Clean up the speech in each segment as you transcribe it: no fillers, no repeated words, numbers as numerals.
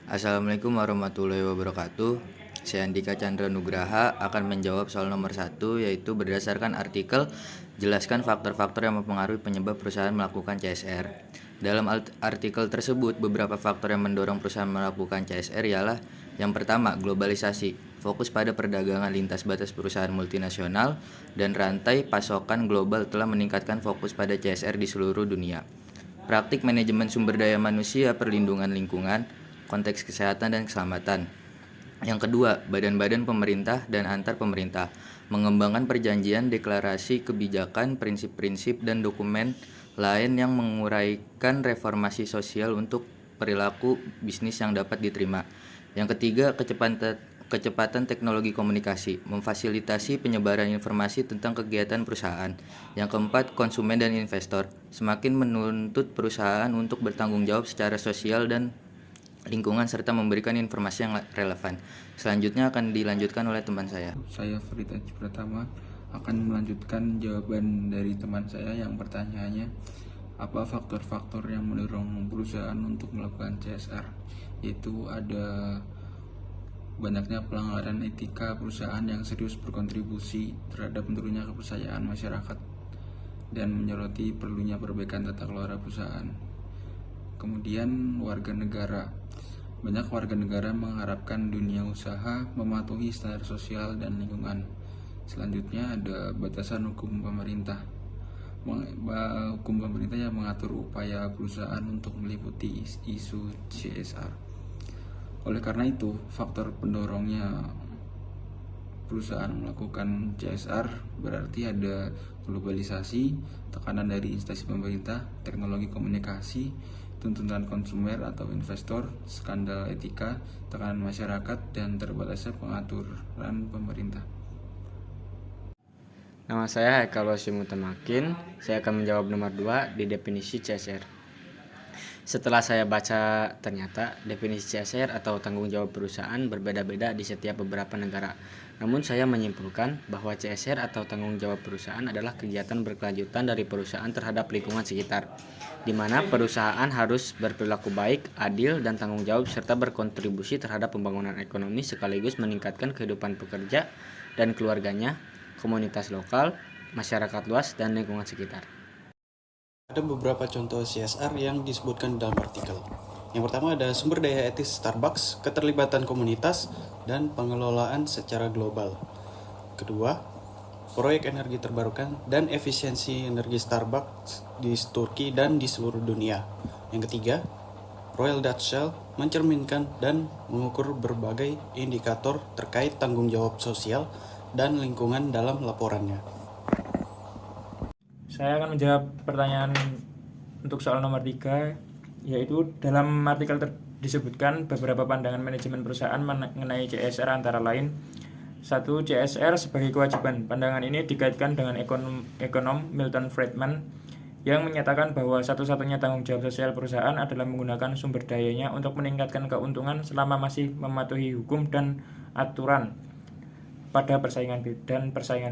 Assalamualaikum warahmatullahi wabarakatuh. Saya Andika Chandra Nugraha akan menjawab soal nomor 1, yaitu berdasarkan artikel jelaskan faktor-faktor yang mempengaruhi penyebab perusahaan melakukan CSR. Dalam artikel tersebut, beberapa faktor yang mendorong perusahaan melakukan CSR ialah yang pertama, globalisasi. Fokus pada perdagangan lintas batas perusahaan multinasional dan rantai pasokan global telah meningkatkan fokus pada CSR di seluruh dunia. Praktik manajemen sumber daya manusia, perlindungan lingkungan, konteks kesehatan dan keselamatan. Yang kedua, badan-badan pemerintah dan antar pemerintah mengembangkan perjanjian, deklarasi kebijakan, prinsip-prinsip dan dokumen lain yang menguraikan reformasi sosial untuk perilaku bisnis yang dapat diterima. Yang ketiga, kecepatan teknologi komunikasi, memfasilitasi penyebaran informasi tentang kegiatan perusahaan. Yang keempat, konsumen dan investor, semakin menuntut perusahaan untuk bertanggung jawab secara sosial dan lingkungan serta memberikan informasi yang relevan. Selanjutnya akan dilanjutkan oleh teman saya. Saya Farid Aji Pratama akan melanjutkan jawaban dari teman saya yang pertanyaannya, apa faktor-faktor yang mendorong perusahaan untuk melakukan CSR? Yaitu ada banyaknya pelanggaran etika perusahaan yang serius berkontribusi terhadap menurunnya kepercayaan masyarakat dan menyoroti perlunya perbaikan tata kelola perusahaan. Kemudian warga negara. Banyak warga negara mengharapkan dunia usaha mematuhi standar sosial dan lingkungan. Selanjutnya ada batasan hukum pemerintah. Hukum pemerintah yang mengatur upaya perusahaan untuk meliputi isu CSR. Oleh karena itu, faktor pendorongnya perusahaan melakukan CSR berarti ada globalisasi, tekanan dari instansi pemerintah, teknologi komunikasi, tuntutan konsumer atau investor, skandal etika, tekanan masyarakat, dan terbatasnya pengaturan pemerintah. Nama saya Haikal Wasim Mutamakin. Saya akan menjawab nomor 2 di definisi CSR. Setelah saya baca, ternyata definisi CSR atau tanggung jawab perusahaan berbeda-beda di setiap beberapa negara. Namun saya menyimpulkan bahwa CSR atau tanggung jawab perusahaan adalah kegiatan berkelanjutan dari perusahaan terhadap lingkungan sekitar, di mana perusahaan harus berperilaku baik, adil, dan tanggung jawab serta berkontribusi terhadap pembangunan ekonomi sekaligus meningkatkan kehidupan pekerja dan keluarganya, komunitas lokal, masyarakat luas, dan lingkungan sekitar. Ada beberapa contoh CSR yang disebutkan dalam artikel. Yang pertama ada sumber daya etis Starbucks, keterlibatan komunitas, dan pengelolaan secara global. Kedua, proyek energi terbarukan dan efisiensi energi Starbucks di Turki dan di seluruh dunia. Yang ketiga, Royal Dutch Shell mencerminkan dan mengukur berbagai indikator terkait tanggung jawab sosial dan lingkungan dalam laporannya. Saya akan menjawab pertanyaan untuk soal nomor 3, yaitu dalam artikel disebutkan beberapa pandangan manajemen perusahaan mengenai CSR antara lain. 1. CSR sebagai kewajiban. Pandangan ini dikaitkan dengan ekonom Milton Friedman yang menyatakan bahwa satu-satunya tanggung jawab sosial perusahaan adalah menggunakan sumber dayanya untuk meningkatkan keuntungan selama masih mematuhi hukum dan aturan pada persaingan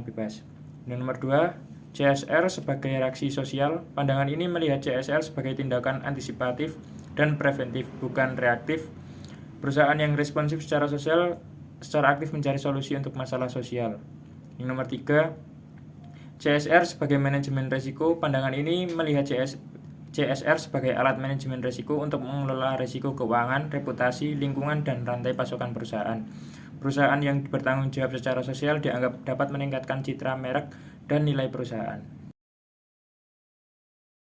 bebas. Dan nomor 2, CSR sebagai reaksi sosial. Pandangan ini melihat CSR sebagai tindakan antisipatif dan preventif, bukan reaktif. Perusahaan yang responsif secara aktif mencari solusi untuk masalah sosial. Yang nomor 3, CSR sebagai manajemen risiko. Pandangan ini melihat CSR sebagai alat manajemen risiko untuk mengelola risiko keuangan, reputasi, lingkungan, dan rantai pasokan perusahaan. Perusahaan yang bertanggung jawab secara sosial dianggap dapat meningkatkan citra merek dan nilai perusahaan.